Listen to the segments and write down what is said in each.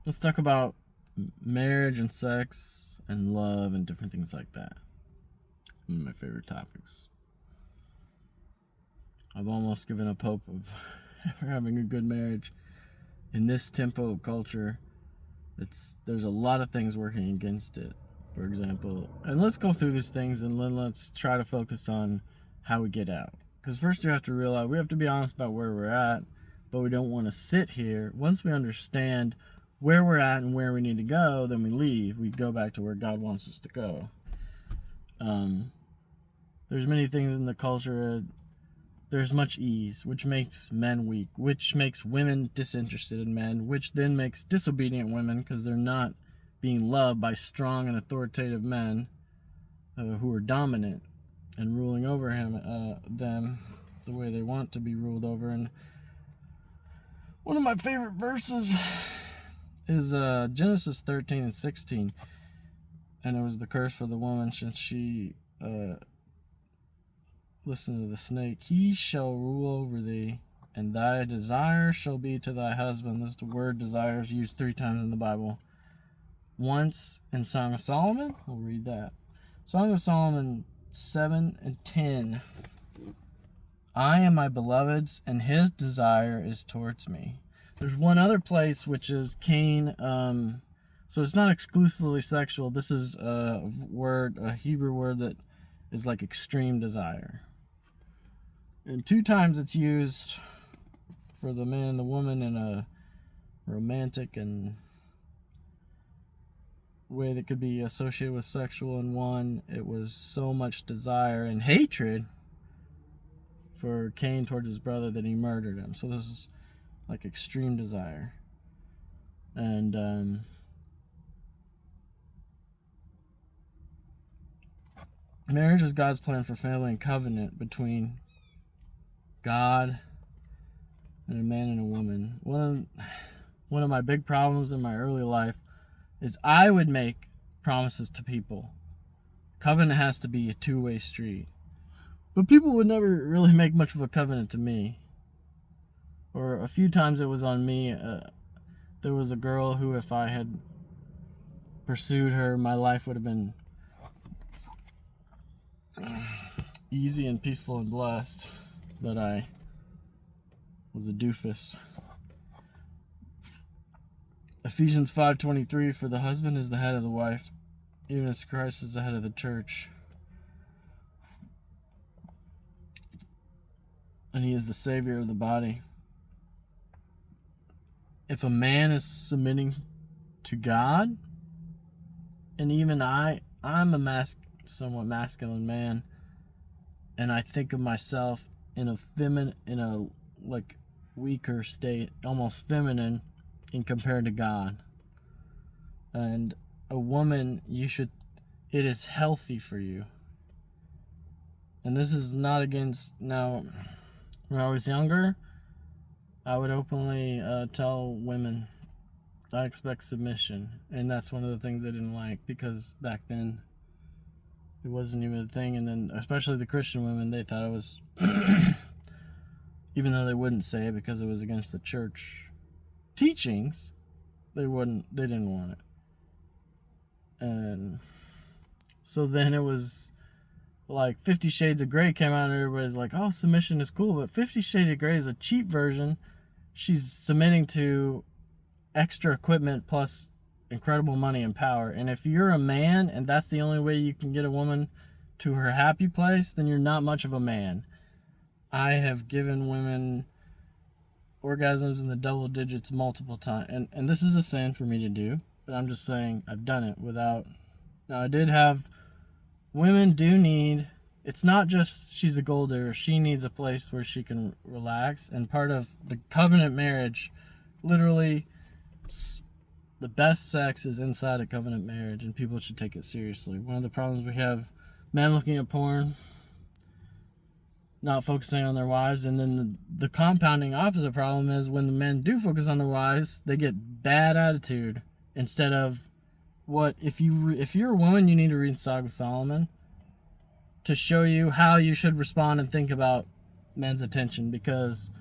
Let's talk about marriage and sex and love and different things like that. One of my favorite topics. I've almost given up hope of ever having a good marriage in this tempo of culture. There's a lot of things working against it. For example, and let's go through these things and then let's try to focus on how we get out. Because first you have to realize we have to be honest about where we're at, but we don't want to sit here. Once we understand where we're at and where we need to go, then we leave. We go back to where God wants us to go. There's many things in the culture. There's much ease, which makes men weak, which makes women disinterested in men, which then makes disobedient women because they're not being loved by strong and authoritative men who are dominant and ruling over them the way they want to be ruled over. And one of my favorite verses is Genesis 13 and 16. And it was the curse for the woman since she listened to the snake. He shall rule over thee, and thy desire shall be to thy husband. This is the word desire is used 3 times in the Bible. Once in Song of Solomon. We'll read that. Song of Solomon 7 and 10. I am my beloved's, and his desire is towards me. There's one other place, which is Cain. So it's not exclusively sexual. This is a Hebrew word that is like extreme desire. And 2 times it's used for the man and the woman in a romantic and way that could be associated with sexual. And one, it was so much desire and hatred for Cain towards his brother that he murdered him. So this is like extreme desire. And marriage is God's plan for family and covenant between God and a man and a woman. One of my big problems in my early life is I would make promises to people. Covenant has to be a 2-way street. But people would never really make much of a covenant to me. Or a few times it was on me. There was a girl who, if I had pursued her, my life would have been easy and peaceful and blessed. But I was a doofus. Ephesians 5:23, for the husband is the head of the wife, even as Christ is the head of the church. And he is the savior of the body. If a man is submitting to God, and even I'm a somewhat masculine man, and I think of myself in a like weaker state, almost feminine, in compared to God. And a woman, it is healthy for you. And this is not against, now, when I was younger, I would openly tell women, I expect submission. And that's one of the things I didn't like, because back then, it wasn't even a thing. And then, especially the Christian women, they thought it was, even though they wouldn't say it because it was against the church teachings, they didn't want it. And so then it was like 50 Shades of Grey came out and everybody's like, oh, submission is cool. But 50 Shades of Grey is a cheap version. She's submitting to extra equipment plus incredible money and power. And if you're a man and that's the only way you can get a woman to her happy place, then you're not much of a man. I have given women orgasms in the double digits multiple times. And this is a sin for me to do, but I'm just saying I've done it without. Now, I did have. Women do need. It's not just she's a gold digger. She needs a place where she can relax. And part of the covenant marriage, literally, the best sex is inside a covenant marriage, and people should take it seriously. One of the problems we have, men looking at porn, not focusing on their wives, and then the compounding opposite problem is when the men do focus on their wives, they get bad attitude instead of what if you're a woman, you need to read Song of Solomon to show you how you should respond and think about men's attention. Because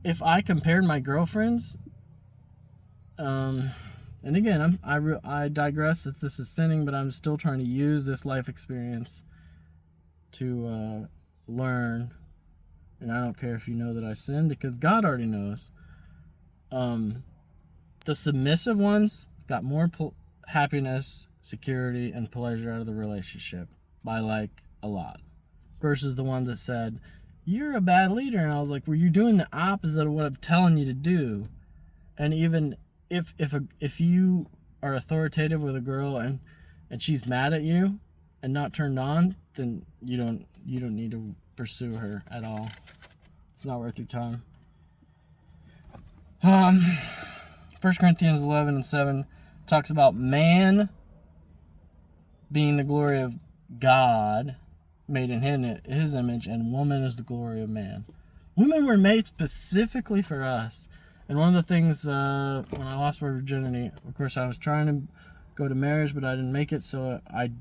if I compared my girlfriends, And again, I digress that this is sinning, but I'm still trying to use this life experience to learn. And I don't care if you know that I sin, because God already knows. The submissive ones got more happiness, security, and pleasure out of the relationship by like a lot, versus the ones that said, "You're a bad leader," and I was like, "Well, you're doing the opposite of what I'm telling you to do." And even if you are authoritative with a girl and she's mad at you and not turned on, then you don't need to pursue her at all. It's not worth your time. 1 Corinthians 11:7 talks about man being the glory of God, made in his image, and woman is the glory of man. Women were made specifically for us. And one of the things, when I lost my virginity, of course, I was trying to go to marriage, but I didn't make it, so I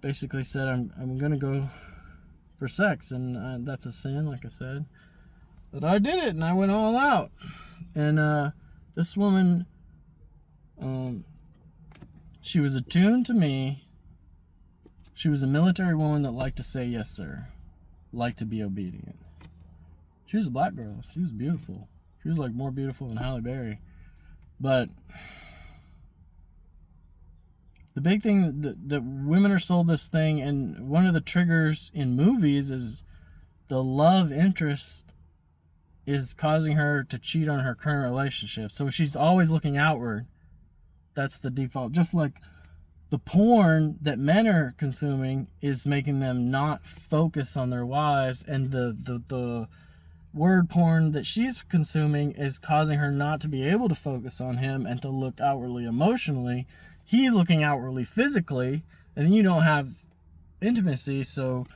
basically said, I'm going to go for sex, and that's a sin, like I said. But I did it, and I went all out. And this woman, she was attuned to me. She was a military woman that liked to say yes, sir. Liked to be obedient. She was a black girl. She was beautiful. She was like more beautiful than Halle Berry. But the big thing that women are sold this thing, and one of the triggers in movies is the love interest is causing her to cheat on her current relationship. So she's always looking outward. That's the default. Just like the porn that men are consuming is making them not focus on their wives, and the word porn that she's consuming is causing her not to be able to focus on him and to look outwardly emotionally. He's looking outwardly physically, and then you don't have intimacy. So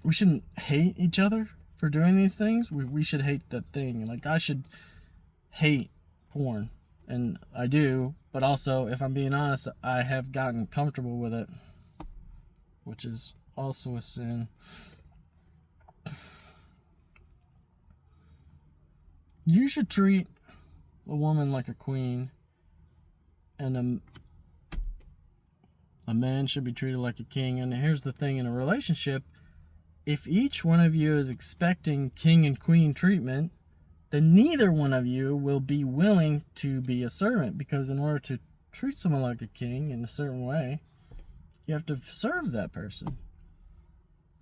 we shouldn't hate each other for doing these things. We should hate that thing. Like, I should hate porn, and I do, but also, if I'm being honest, I have gotten comfortable with it, which is also a sin. You should treat a woman like a queen, and a man should be treated like a king. And here's the thing, in a relationship, if each one of you is expecting king and queen treatment, then neither one of you will be willing to be a servant, because in order to treat someone like a king in a certain way, you have to serve that person.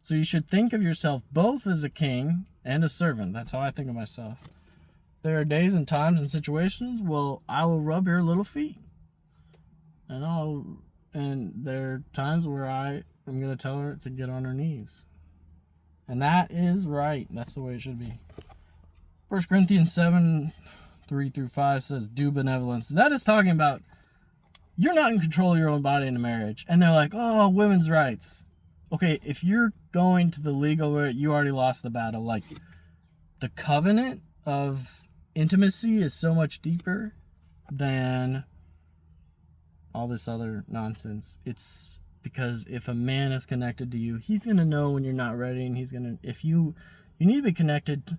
So you should think of yourself both as a king and a servant. That's how I think of myself. There are days and times and situations, well, I will rub your little feet. And there are times where I am going to tell her to get on her knees. And that is right. That's the way it should be. 1 Corinthians 7:3-5 says, do benevolence. That is talking about you're not in control of your own body in a marriage. And they're like, oh, women's rights. Okay, if you're going to the legal way, you already lost the battle. Like, the covenant of intimacy is so much deeper than all this other nonsense. It's because if a man is connected to you, he's going to know when you're not ready, and he's going to, if you need to be connected.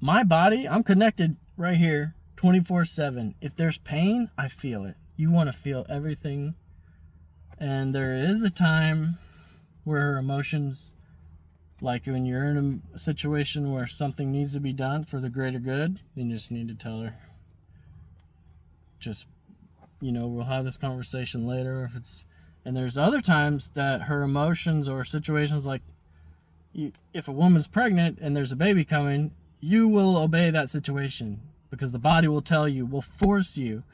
My body, I'm connected right here 24/7. If there's pain, I feel it. You want to feel everything. And there is a time where her emotions, like when you're in a situation where something needs to be done for the greater good, then you just need to tell her. Just, we'll have this conversation later. And there's other times that her emotions or situations, like if a woman's pregnant and there's a baby coming, you will obey that situation because the body will tell you, will force you,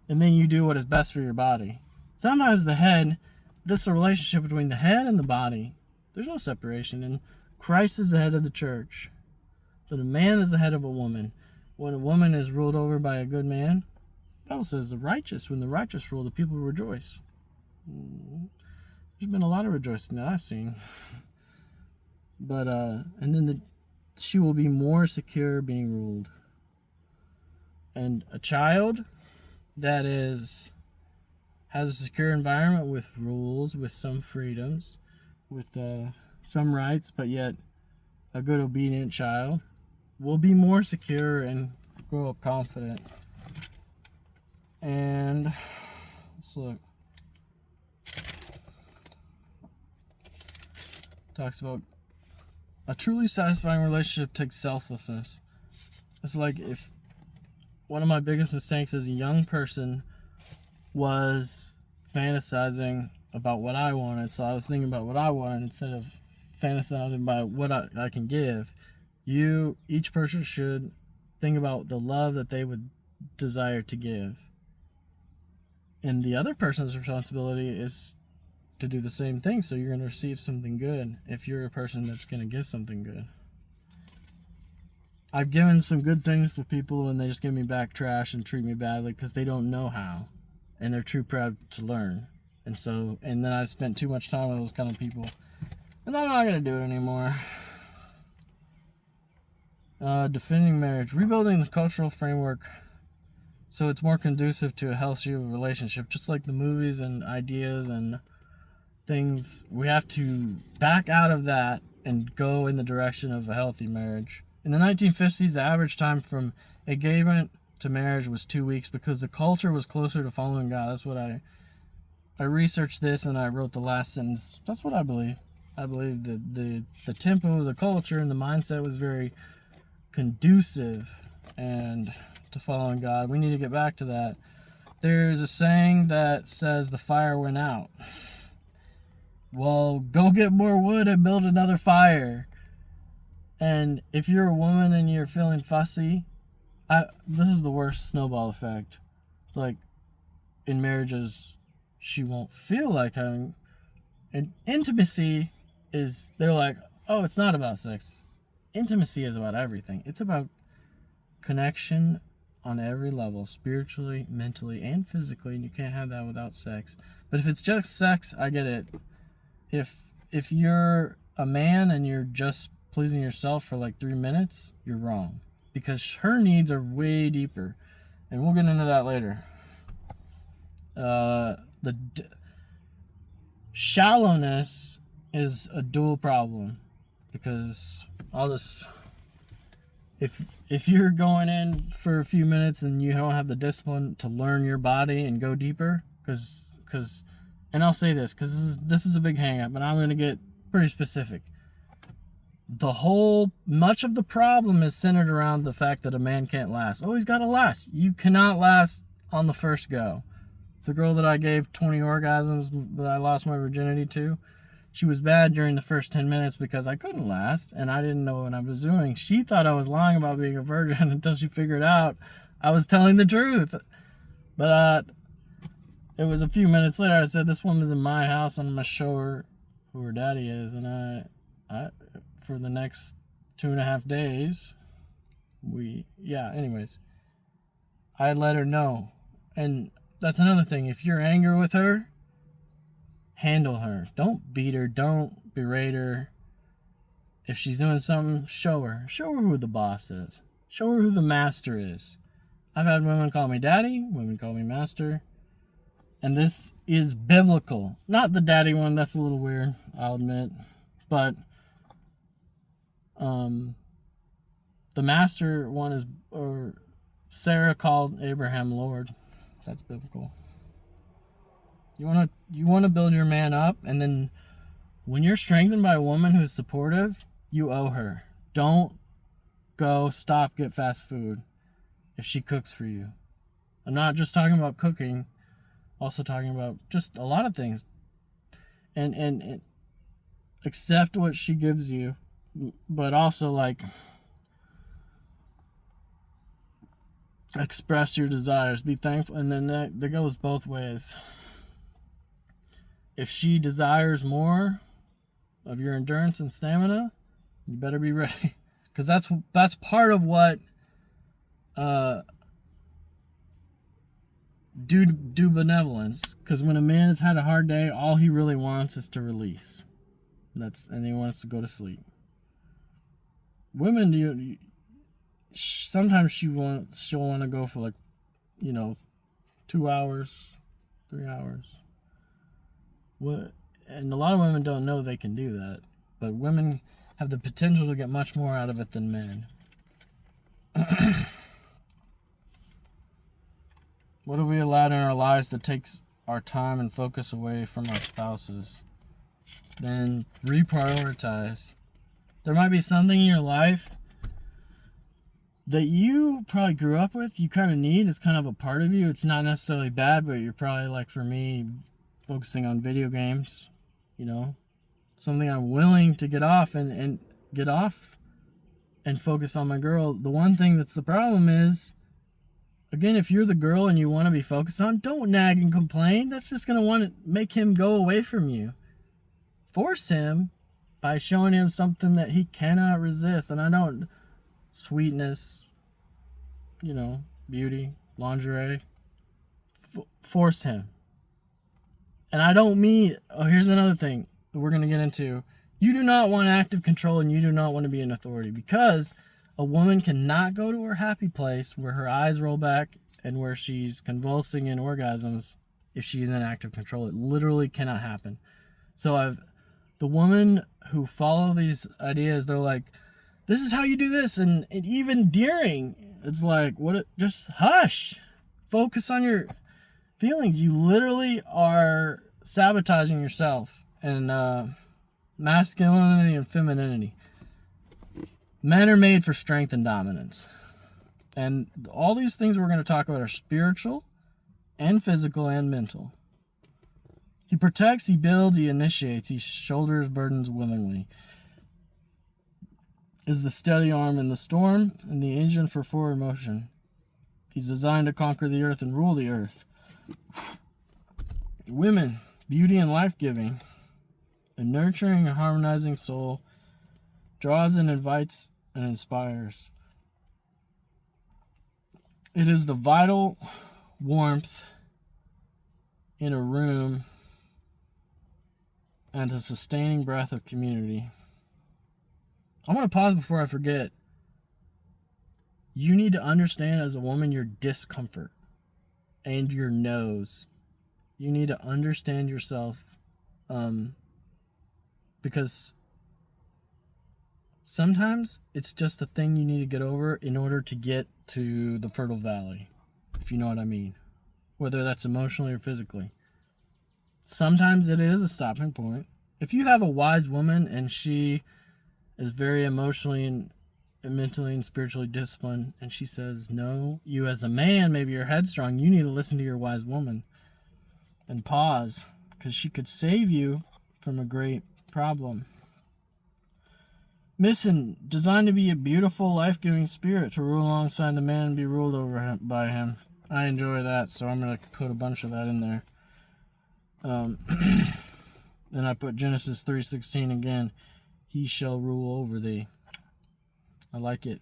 and then you do what is best for your body. Sometimes this is a relationship between the head and the body. There's no separation, and Christ is the head of the church. But a man is the head of a woman. When a woman is ruled over by a good man, the Bible says when the righteous rule, the people rejoice. There's been a lot of rejoicing that I've seen. But, and then she will be more secure being ruled. And a child that has a secure environment with rules, with some freedoms, with some rights, but yet a good obedient child, will be more secure and grow up confident. And let's look. Talks about a truly satisfying relationship takes selflessness. It's like if one of my biggest mistakes as a young person was fantasizing about what I wanted. So I was thinking about what I wanted instead of fantasizing about what I can give. Each person should think about the love that they would desire to give. And the other person's responsibility is to do the same thing, so you're going to receive something good if you're a person that's going to give something good. I've given some good things to people and they just give me back trash and treat me badly because they don't know how, and they're too proud to learn. And then I spent too much time with those kind of people, and I'm not going to do it anymore. Defending marriage, rebuilding the cultural framework so it's more conducive to a healthier relationship, just like the movies and ideas and things. We have to back out of that and go in the direction of a healthy marriage. In the 1950s, the average time from engagement to marriage was 2 weeks because the culture was closer to following God. That's what I researched this and I wrote the last sentence. That's what I believe. I believe that the tempo of the culture and the mindset was very conducive and to following God. We need to get back to that. There's a saying that says the fire went out. Well, go get more wood and build another fire. And if you're a woman and you're feeling fussy, this is the worst snowball effect. It's like in marriages, she won't feel like having. And intimacy is, they're like, oh, it's not about sex. Intimacy is about everything. It's about connection on every level, spiritually, mentally, and physically. And you can't have that without sex. But if it's just sex, I get it. If you're a man and you're just pleasing yourself for like 3 minutes, you're wrong. Because her needs are way deeper. And we'll get into that later. Shallowness is a dual problem. Because if you're going in for a few minutes and you don't have the discipline to learn your body and go deeper, and I'll say this, because this is a big hang up, and I'm going to get pretty specific. Much of the problem is centered around the fact that a man can't last. Oh, he's got to last. You cannot last on the first go. The girl that I gave 20 orgasms that I lost my virginity to, she was bad during the first 10 minutes because I couldn't last, and I didn't know what I was doing. She thought I was lying about being a virgin until she figured out I was telling the truth. But it was a few minutes later, I said, this woman's in my house, and I'm going to show her who her daddy is. And I for the next 2.5 days, anyways, I let her know. And that's another thing. If you're angry with her, handle her. Don't beat her. Don't berate her. If she's doing something, show her. Show her who the boss is. Show her who the master is. I've had women call me daddy, women call me master. And this is biblical. Not the daddy one, that's a little weird, I'll admit. But the master one is, or Sarah called Abraham Lord. That's biblical. You want to build your man up, and then when you're strengthened by a woman who's supportive, you owe her. Don't go stop, get fast food if she cooks for you. I'm not just talking about cooking, also talking about just a lot of things. And accept what she gives you, but also like express your desires, be thankful, and then that goes both ways. If she desires more of your endurance and stamina, you better be ready, because that's part of what do benevolence. Because when a man has had a hard day, all he really wants is to release. And he wants to go to sleep. Women, sometimes she'll want to go for 2 hours, 3 hours. And a lot of women don't know they can do that. But women have the potential to get much more out of it than men. What have we allowed in our lives that takes our time and focus away from our spouses? Then reprioritize. There might be something in your life that you probably grew up with, you kind of need. It's kind of a part of you. It's not necessarily bad, but you're probably, like for me, focusing on video games, something I'm willing to get off and get off and focus on my girl. The one thing that's the problem is, again, if you're the girl and you want to be focused on, don't nag and complain. That's just going to want to make him go away from you. Force him by showing him something that he cannot resist. And I don't, sweetness, beauty, lingerie, force him. And I don't mean, here's another thing that we're going to get into. You do not want active control and you do not want to be an authority, because a woman cannot go to her happy place where her eyes roll back and where she's convulsing in orgasms if she's in active control. It literally cannot happen. So the women who follow these ideas, they're like, this is how you do this. And even during, it's like, just hush. Focus on your feelings. You literally are sabotaging yourself and masculinity and femininity. Men are made for strength and dominance. And all these things we're going to talk about are spiritual and physical and mental. He protects, he builds, he initiates, he shoulders burdens willingly. Is the steady arm in the storm and the engine for forward motion. He's designed to conquer the earth and rule the earth. Women, beauty and life-giving, a nurturing and harmonizing soul, draws and invites and inspires. It is the vital warmth in a room and the sustaining breath of community. I want to pause before I forget. You need to understand as a woman your discomfort and your no's. You need to understand yourself, because sometimes it's just a thing you need to get over in order to get to the fertile valley, if you know what I mean, whether that's emotionally or physically. Sometimes it is a stopping point. If you have a wise woman and she is very emotionally and mentally and spiritually disciplined, and she says, no, you as a man, maybe you're headstrong, you need to listen to your wise woman and pause, because she could save you from a great problem. Mission, designed to be a beautiful, life-giving spirit, to rule alongside the man and be ruled over by him. I enjoy that, so I'm going to put a bunch of that in there. Then I put Genesis 3:16 again. He shall rule over thee. I like it.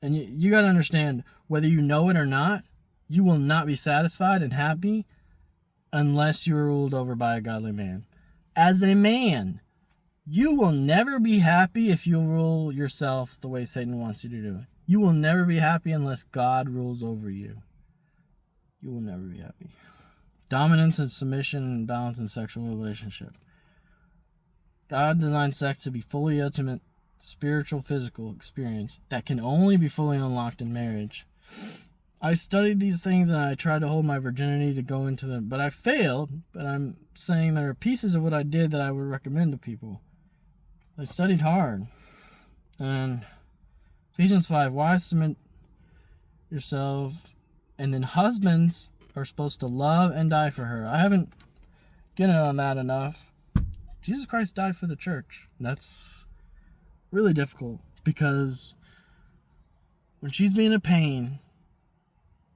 And you got to understand, whether you know it or not, you will not be satisfied and happy unless you are ruled over by a godly man. As a man, you will never be happy if you rule yourself the way Satan wants you to do it. You will never be happy unless God rules over you. You will never be happy. Dominance and submission and balance in sexual relationship. God designed sex to be fully intimate, spiritual, physical experience that can only be fully unlocked in marriage. I studied these things and I tried to hold my virginity to go into them, but I failed. But I'm saying there are pieces of what I did that I would recommend to people. I studied hard. And Ephesians 5, wives, submit yourself. And then husbands are supposed to love and die for her. I haven't getting on that enough. Jesus Christ died for the church. That's really difficult, because when she's being a pain,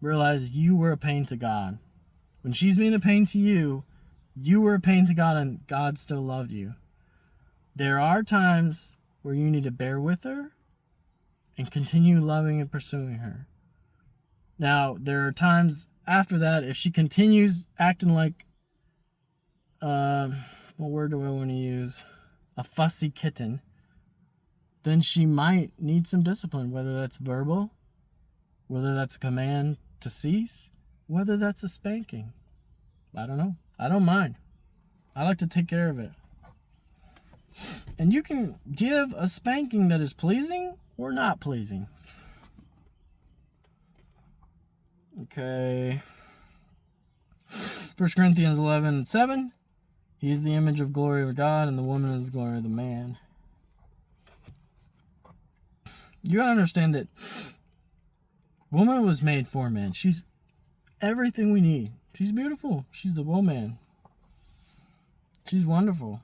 realize you were a pain to God. When she's being a pain to you, you were a pain to God, and God still loved you. There are times where you need to bear with her and continue loving and pursuing her. Now, there are times after that, if she continues acting like, what word do I want to use? A fussy kitten, then she might need some discipline, whether that's verbal, whether that's a command to cease, whether that's a spanking. I don't know. I don't mind. I like to take care of it. And you can give a spanking that is pleasing or not pleasing. Okay. 1 Corinthians 11:7. He is the image of glory of God, and the woman is the glory of the man. You gotta understand that woman was made for man. She's everything we need. She's beautiful. She's the woman. She's wonderful.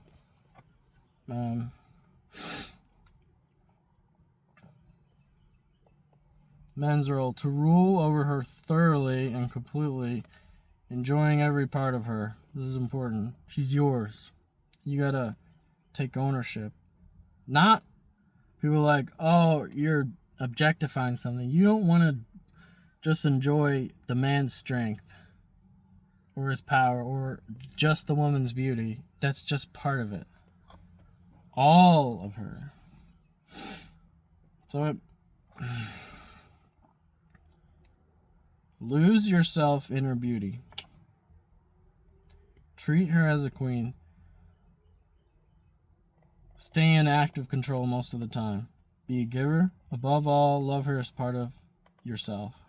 Men's role: to rule over her thoroughly and completely, enjoying every part of her. This is important. She's yours. You gotta take ownership. Not people like, oh, you're objectifying something. You don't want to just enjoy the man's strength or his power or just the woman's beauty. That's just part of it. All of her. So lose yourself in her beauty. Treat her as a queen. Stay in active control most of the time. Be a giver. Above all, love her as part of yourself.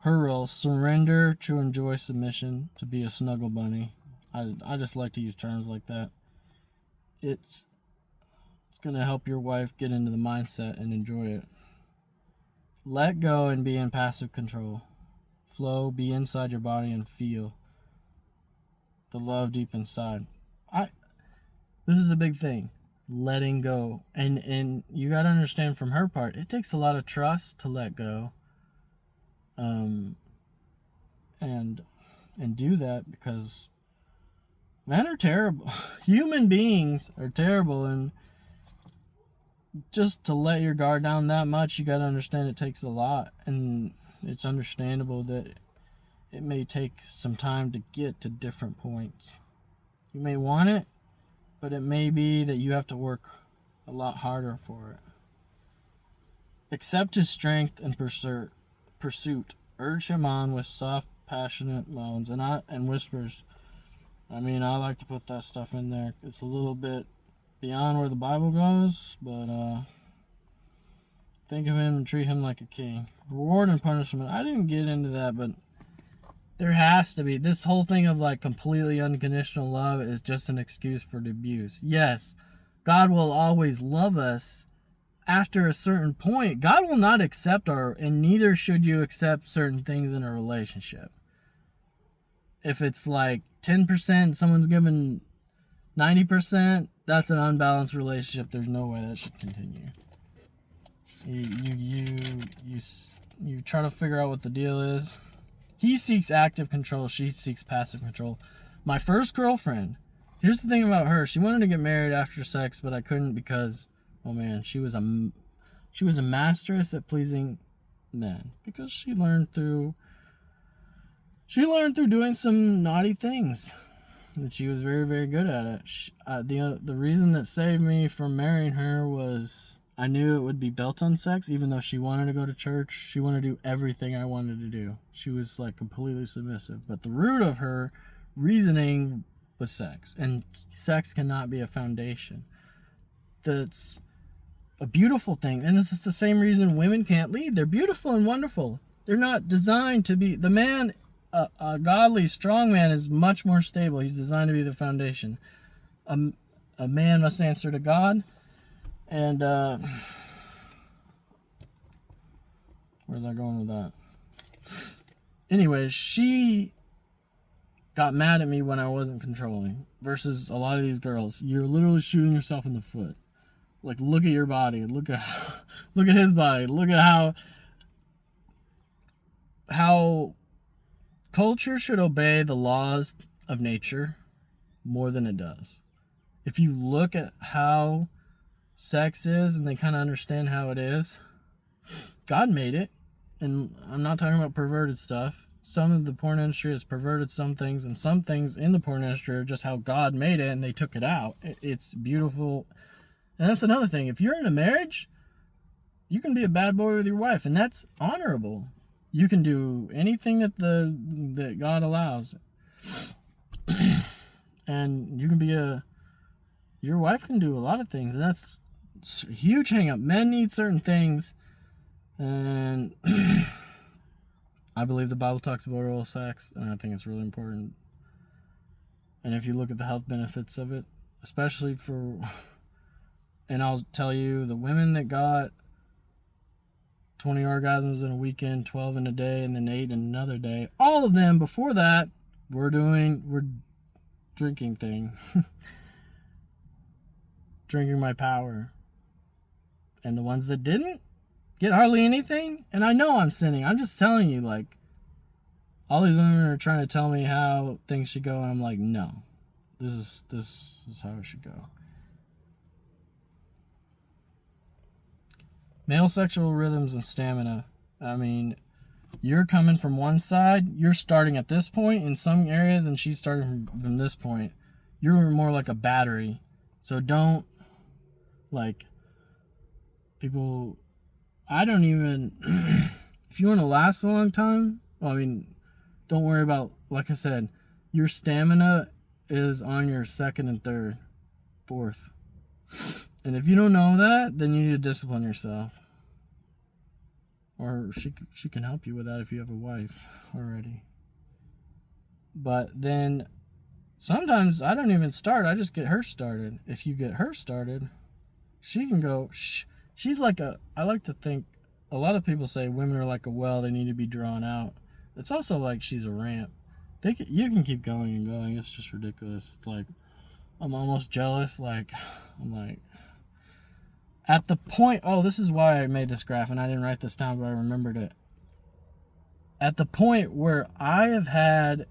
Her role: surrender to enjoy submission, to be a snuggle bunny. I just like to use terms like that. It's going to help your wife get into the mindset and enjoy it. Let go and be in passive control. Flow, be inside your body and feel the love deep inside. This is a big thing. Letting go. And you got to understand from her part, it takes a lot of trust to let go. And do that, because men are terrible. Human beings are terrible, and just to let your guard down that much, you got to understand it takes a lot, and it's understandable that it may take some time to get to different points. You may want it, but it may be that you have to work a lot harder for it. Accept his strength and pursuit. Urge him on with soft, passionate moans and whispers. I mean, I like to put that stuff in there. It's a little bit beyond where the Bible goes, but think of him and treat him like a king. Reward and punishment. I didn't get into that, but there has to be. This whole thing of like completely unconditional love is just an excuse for the abuse. Yes, God will always love us after a certain point. God will not accept and neither should you accept certain things in a relationship. If it's like 10%, someone's giving 90%, that's an unbalanced relationship. There's no way that should continue. You try to figure out what the deal is. He seeks active control. She seeks passive control. My first girlfriend, here's the thing about her. She wanted to get married after sex, but I couldn't because, oh man, she was a masteress at pleasing men, because she learned through doing some naughty things. And she was very, very good at it. The reason that saved me from marrying her was I knew it would be built on sex. Even though she wanted to go to church, she wanted to do everything I wanted to do. She was like completely submissive. But the root of her reasoning was sex. And sex cannot be a foundation. That's a beautiful thing. And this is the same reason women can't lead. They're beautiful and wonderful. They're not designed to be... The man, a godly, strong man is much more stable. He's designed to be the foundation. A man must answer to God. And where's I going with that? Anyways, she got mad at me when I wasn't controlling. Versus a lot of these girls, you're literally shooting yourself in the foot. Like, look at your body. Look at his body. Look at how culture should obey the laws of nature more than it does. If you look at how sex is and they kind of understand how it is, God made it. And I'm not talking about perverted stuff. Some of the porn industry has perverted some things, and some things in the porn industry are just how God made it and they took it out. It's beautiful. And that's another thing. If you're in a marriage, you can be a bad boy with your wife, and that's honorable. You can do anything that God allows. And you can be your wife can do a lot of things, and that's a huge hang up. Men need certain things, and I believe the Bible talks about oral sex, and I think it's really important. And if you look at the health benefits of it, especially for, and I'll tell you, the women that got 20 orgasms in a weekend, 12 in a day, and then 8 in another day, all of them before that were drinking thing. Drinking my power. And the ones that didn't get hardly anything, and I know I'm sinning. I'm just telling you, like, all these women are trying to tell me how things should go, and I'm like, no. This is how it should go. Male sexual rhythms and stamina. I mean, you're coming from one side, you're starting at this point in some areas, and she's starting from this point. You're more like a battery. So don't, like, people, I don't even, if you want to last a long time, well, I mean, don't worry about, like I said, your stamina is on your second and third, fourth. And if you don't know that, then you need to discipline yourself. Or she can help you with that if you have a wife already. But then sometimes I don't even start. I just get her started. If you get her started, she can go. She's like I like to think, a lot of people say women are like a well. They need to be drawn out. It's also like she's a ramp. You can keep going and going. It's just ridiculous. It's like, I'm almost jealous. Like, I'm like, at the point, oh, this is why I made this graph, and I didn't write this down, but I remembered it. At the point where I have had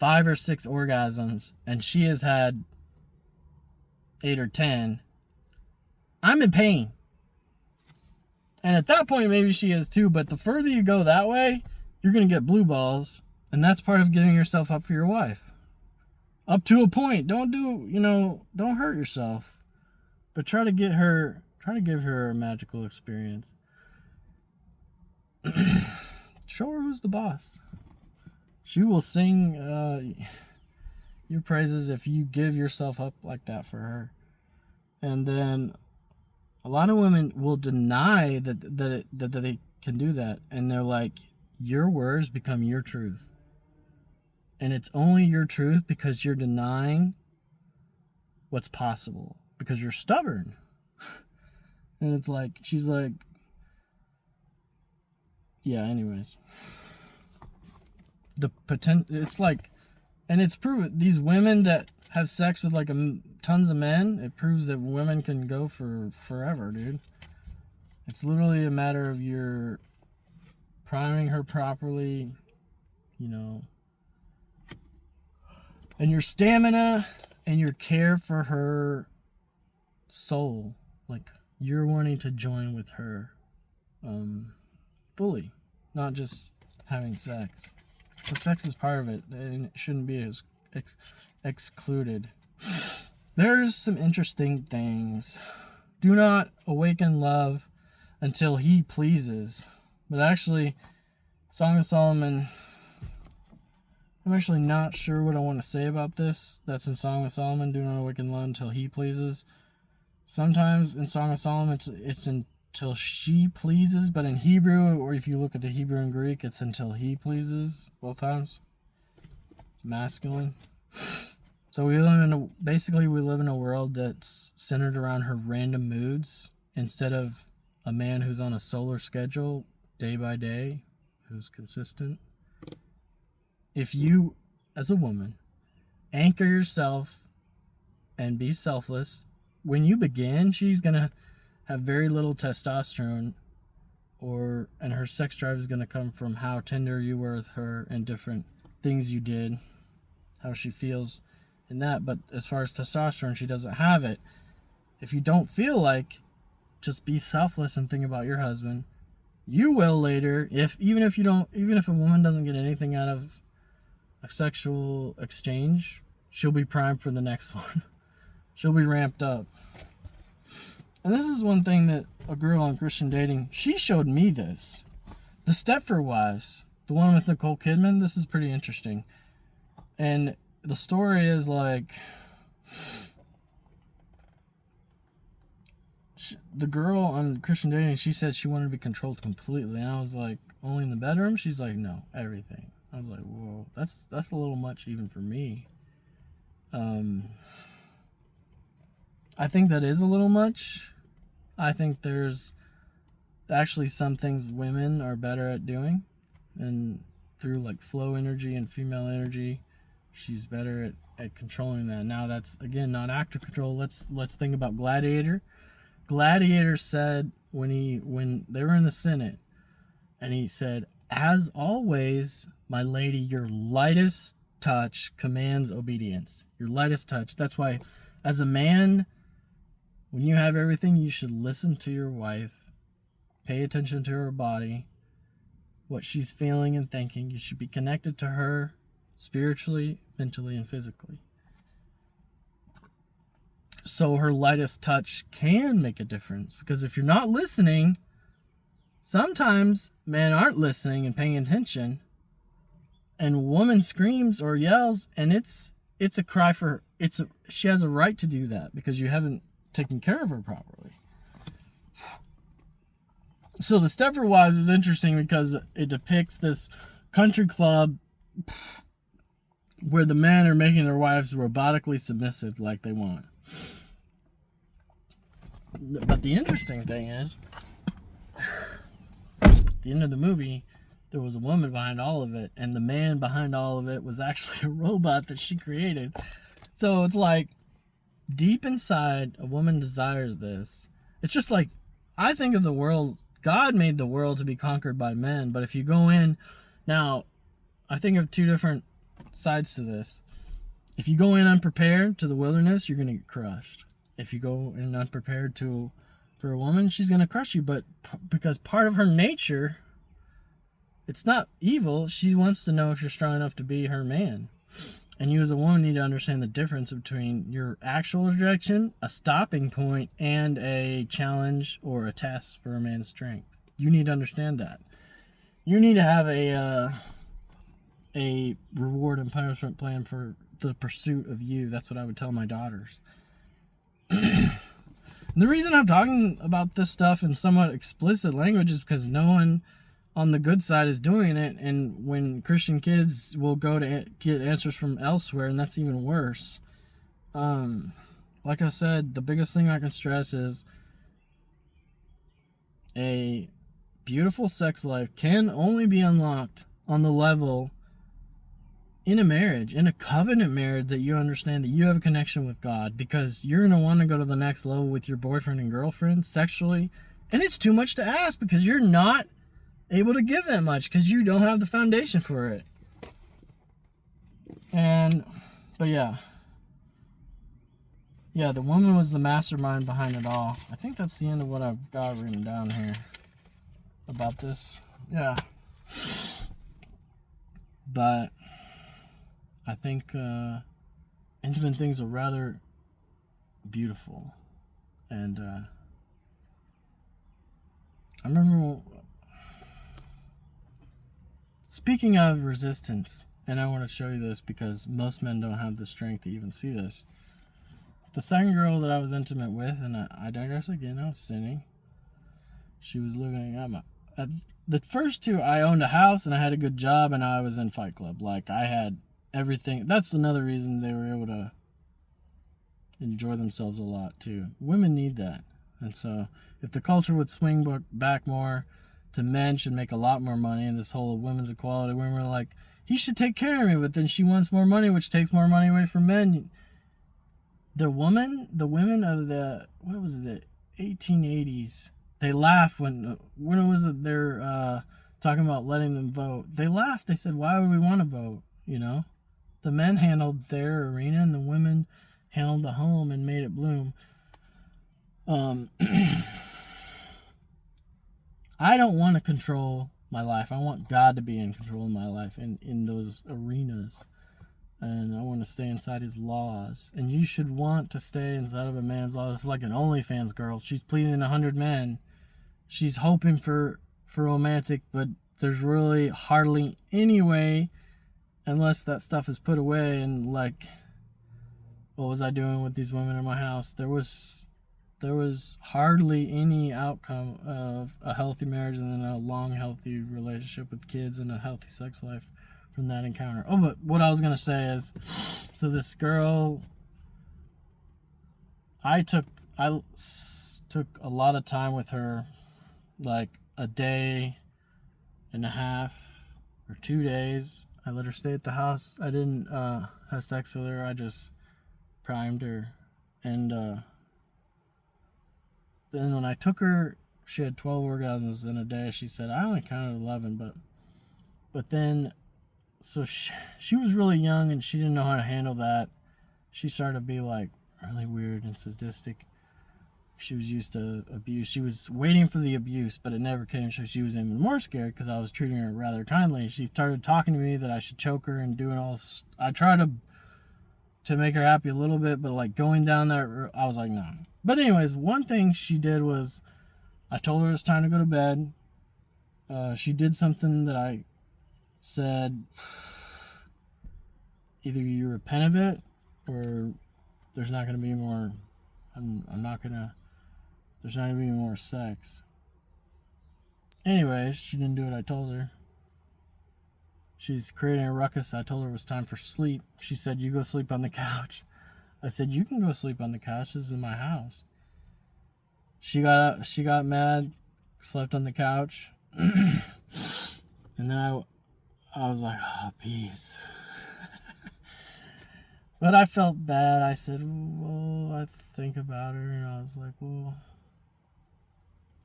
5 or 6 orgasms, and she has had 8 or 10, I'm in pain. And at that point, maybe she is too, but the further you go that way, you're going to get blue balls, and that's part of giving yourself up for your wife. Up to a point. Don't hurt yourself. But try to give her a magical experience. Show her who's the boss. She will sing your praises if you give yourself up like that for her. And then a lot of women will deny that they can do that. And they're like, your words become your truth. And it's only your truth because you're denying what's possible. Because you're stubborn. And it's like, she's like, yeah, anyways. The potential, it's like, and it's proven, these women that have sex with like tons of men, it proves that women can go for forever, dude. It's literally a matter of your priming her properly, and your stamina and your care for her soul, like you're wanting to join with her fully, not just having sex. But sex is part of it, and it shouldn't be as excluded. There's some interesting things. Do not awaken love until he pleases. But actually, Song of Solomon, I'm actually not sure what I want to say about this. That's in Song of Solomon. Do not awaken love until he pleases. Sometimes in Song of Solomon, it's until she pleases, but in Hebrew, or if you look at the Hebrew and Greek, it's until he pleases, both times. It's masculine. So we live in a world that's centered around her random moods, instead of a man who's on a solar schedule, day by day, who's consistent. If you, as a woman, anchor yourself and be selfless, when you begin, she's going to have very little testosterone, and her sex drive is going to come from how tender you were with her and different things you did, how she feels in that. But as far as testosterone, she doesn't have it. If you don't feel like, just be selfless and think about your husband. You will later, even if a woman doesn't get anything out of a sexual exchange, she'll be primed for the next one. She'll be ramped up. And this is one thing that a girl on Christian Dating, she showed me this. The Stepford Wives, the one with Nicole Kidman, this is pretty interesting. And the story is like, the girl on Christian Dating, she said she wanted to be controlled completely, and I was like, only in the bedroom? She's like, no, everything. I was like, whoa, that's a little much even for me. I think that is a little much. I think there's actually some things women are better at doing, and through like flow energy and female energy, she's better at controlling that. Now that's again not active control. Let's think about Gladiator. Gladiator said when they were in the Senate, and he said, "As always, my lady, your lightest touch commands obedience." Your lightest touch. That's why, as a man, when you have everything, you should listen to your wife, pay attention to her body, what she's feeling and thinking. You should be connected to her spiritually, mentally, and physically. So her lightest touch can make a difference, because if you're not listening, sometimes men aren't listening and paying attention, and a woman screams or yells, and it's a cry for she has a right to do that because you haven't taken care of her properly. So the Stepford Wives is interesting because it depicts this country club where the men are making their wives robotically submissive like they want. But the interesting thing is, at the end of the movie, there was a woman behind all of it, and the man behind all of it was actually a robot that she created. So it's like, deep inside, a woman desires this. It's just like, I think of the world, God made the world to be conquered by men, but if you go in, now, I think of two different sides to this. If you go in unprepared to the wilderness, you're going to get crushed. If you go in unprepared for a woman, she's going to crush you, but because part of her nature, it's not evil. She wants to know if you're strong enough to be her man. And you as a woman need to understand the difference between your actual rejection, a stopping point, and a challenge or a test for a man's strength. You need to understand that. You need to have a reward and punishment plan for the pursuit of you. That's what I would tell my daughters. The reason I'm talking about this stuff in somewhat explicit language is because no one on the good side is doing it, and when Christian kids will go to get answers from elsewhere, and that's even worse. Like I said, the biggest thing I can stress is a beautiful sex life can only be unlocked on the level in a marriage, in a covenant marriage, that you understand that you have a connection with God, because you're going to want to go to the next level with your boyfriend and girlfriend sexually, and it's too much to ask because you're not able to give that much because you don't have the foundation for it. But yeah, the woman was the mastermind behind it all. I think that's the end of what I've got written down here about this. Yeah. But I think intimate things are rather beautiful. And I remember, speaking of resistance, and I want to show you this because most men don't have the strength to even see this. The second girl that I was intimate with, and I digress again, I was sinning. She was living at the first two, I owned a house and I had a good job and I was in Fight Club. Like, I had everything. That's another reason they were able to enjoy themselves a lot too. Women need that. And so if the culture would swing back more to men should make a lot more money, and this whole women's equality, women were like, he should take care of me, but then she wants more money, which takes more money away from men. The women of the 1880s, they laughed when it was they're talking about letting them vote. They laughed. They said, why would we want to vote? You know, the men handled their arena and the women handled the home and made it bloom. I don't want to control my life. I want God to be in control of my life in those arenas. And I want to stay inside his laws. And you should want to stay inside of a man's laws. It's like an OnlyFans girl. She's pleasing 100 men. She's hoping for romantic, but there's really hardly any way unless that stuff is put away. And like, what was I doing with these women in my house? There was there was hardly any outcome of a healthy marriage and then a long, healthy relationship with kids and a healthy sex life from that encounter. Oh, but what I was going to say is, so this girl, I took a lot of time with her, like a day and a half or 2 days. I let her stay at the house. I didn't have sex with her. I just primed her. And then when I took her, she had 12 orgasms in a day. She said, I only counted 11, but then, so she was really young and she didn't know how to handle that. She started to be like really weird and sadistic. She was used to abuse. She was waiting for the abuse, but it never came, so she was even more scared because I was treating her rather kindly. She started talking to me that I should choke her and doing all this. I tried to make her happy a little bit, but like going down there, I was like, no. But anyways, one thing she did was I told her it's time to go to bed. She did something that I said, either you repent of it or there's not going to be more. I'm not going to. There's not going to be more sex. Anyways, she didn't do what I told her. She's creating a ruckus. I told her it was time for sleep. She said, you go sleep on the couch. I said, you can go sleep on the couch. This is my house. She got mad, slept on the couch. And then I was like, oh, peace. But I felt bad. I said, well, I think about her. And I was like, well,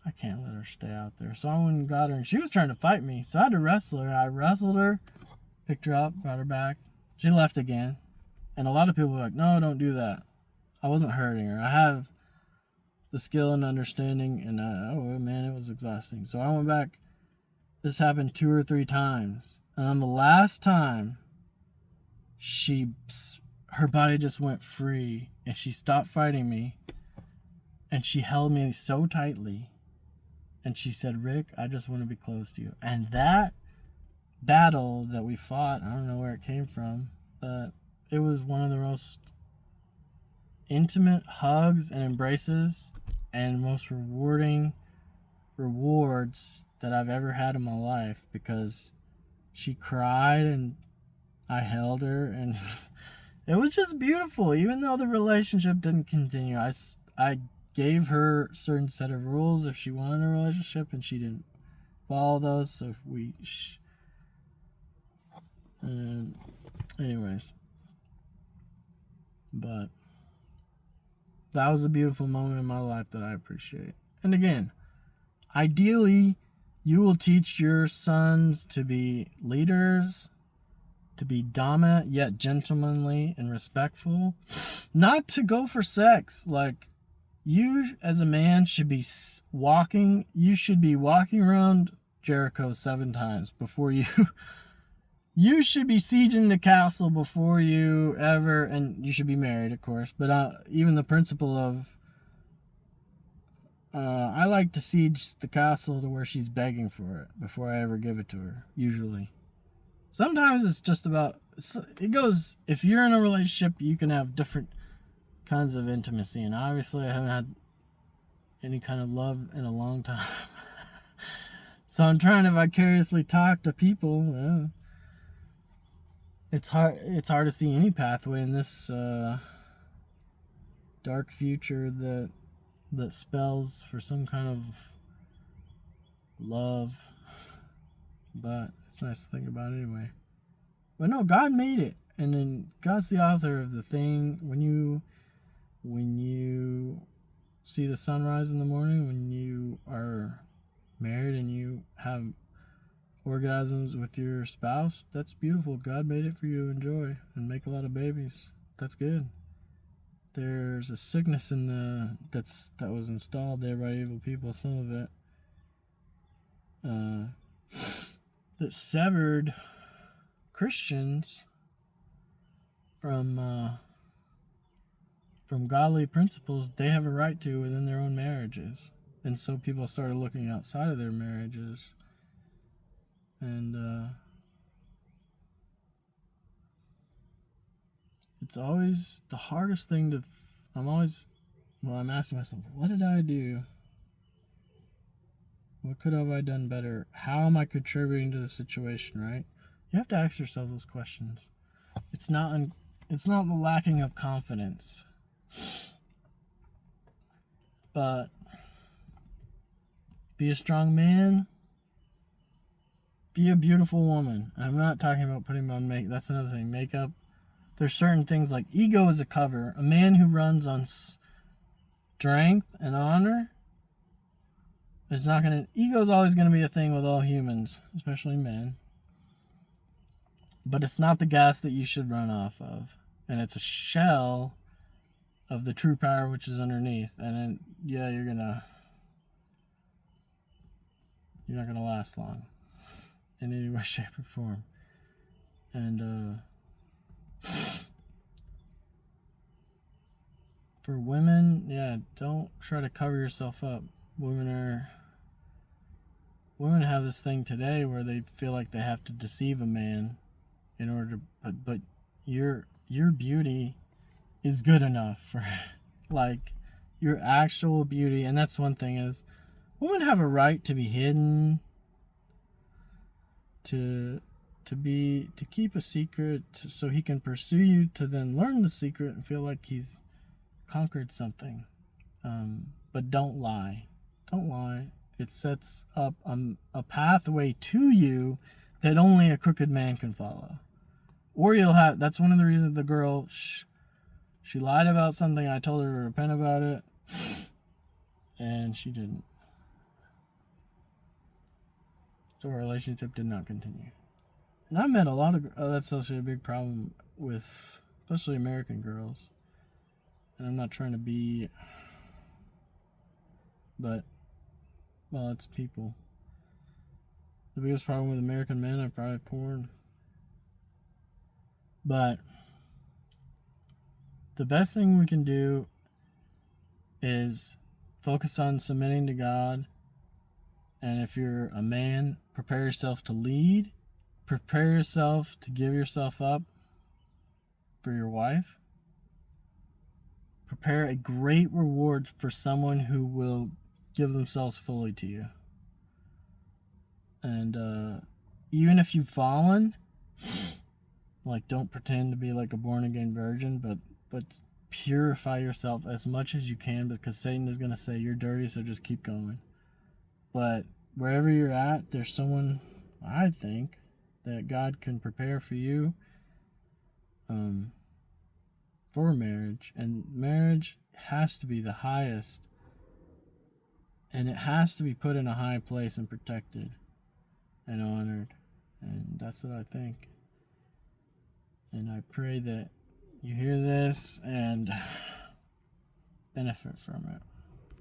I can't let her stay out there. So I went and got her, and she was trying to fight me. So I had to wrestle her. I wrestled her, picked her up, brought her back. She left again. And a lot of people were like, no, don't do that. I wasn't hurting her. I have the skill and understanding, and oh man, it was exhausting. So I went back. This happened 2 or 3 times. And on the last time, her body just went free, and she stopped fighting me, and she held me so tightly. And she said, Rick, I just want to be close to you. And that battle that we fought, I don't know where it came from, but it was one of the most intimate hugs and embraces and most rewarding rewards that I've ever had in my life, because she cried and I held her, and it was just beautiful. Even though the relationship didn't continue, I gave her a certain set of rules if she wanted a relationship, and she didn't follow those. So anyways, but that was a beautiful moment in my life that I appreciate. And again, ideally, you will teach your sons to be leaders, to be dominant yet gentlemanly and respectful, not to go for sex. Like, you as a man should be walking around Jericho 7 times before you you should be sieging the castle before you ever, and you should be married, of course, but even the principle of I like to siege the castle to where she's begging for it before I ever give it to her, usually. Sometimes it's just about, it goes, if you're in a relationship, you can have different kinds of intimacy, and obviously I haven't had any kind of love in a long time. So I'm trying to vicariously talk to people. Yeah. It's hard to see any pathway in this dark future that spells for some kind of love, but it's nice to think about anyway. But no, God made it, and then God's the author of the thing. When you see the sunrise in the morning, when you are married and you have orgasms with your spouse, that's beautiful. God made it for you to enjoy and make a lot of babies. That's good. There's a sickness in that was installed there by evil people, some of it, that severed Christians from godly principles they have a right to within their own marriages. And so people started looking outside of their marriages, and it's always the hardest thing I'm always Well, I'm asking myself, what did I do? What could have I done better? How am I contributing to the situation, right? You have to ask yourself those questions. It's not the lacking of confidence, but be a strong man. Be a beautiful woman. I'm not talking about putting on makeup. That's another thing. Makeup. There's certain things like ego is a cover. A man who runs on strength and honor is not going to. Ego is always going to be a thing with all humans, especially men. But it's not the gas that you should run off of. And it's a shell of the true power which is underneath. And then, yeah, you're not going to last long in any way, shape, or form. And for women, yeah, don't try to cover yourself up. Women have this thing today where they feel like they have to deceive a man in order to, but your beauty is good enough for like your actual beauty. And that's one thing is women have a right to be hidden, to keep a secret so he can pursue you, to then learn the secret and feel like he's conquered something. But don't lie. It sets up a pathway to you that only a crooked man can follow. Or that's one of the reasons the girl, she lied about something. I told her to repent about it, and she didn't. So our relationship did not continue. And I've met a lot of, that's also a big problem with, especially American girls. And I'm not trying to be, but, well, it's people. The biggest problem with American men are probably porn. But the best thing we can do is focus on submitting to God. And if you're a man, prepare yourself to lead. Prepare yourself to give yourself up for your wife. Prepare a great reward for someone who will give themselves fully to you. And even if you've fallen, like, don't pretend to be like a born-again virgin, but purify yourself as much as you can, because Satan is going to say you're dirty, so just keep going. But wherever you're at, there's someone, I think, that God can prepare for you for marriage. And marriage has to be the highest, and it has to be put in a high place and protected and honored. And that's what I think. And I pray that you hear this and benefit from it.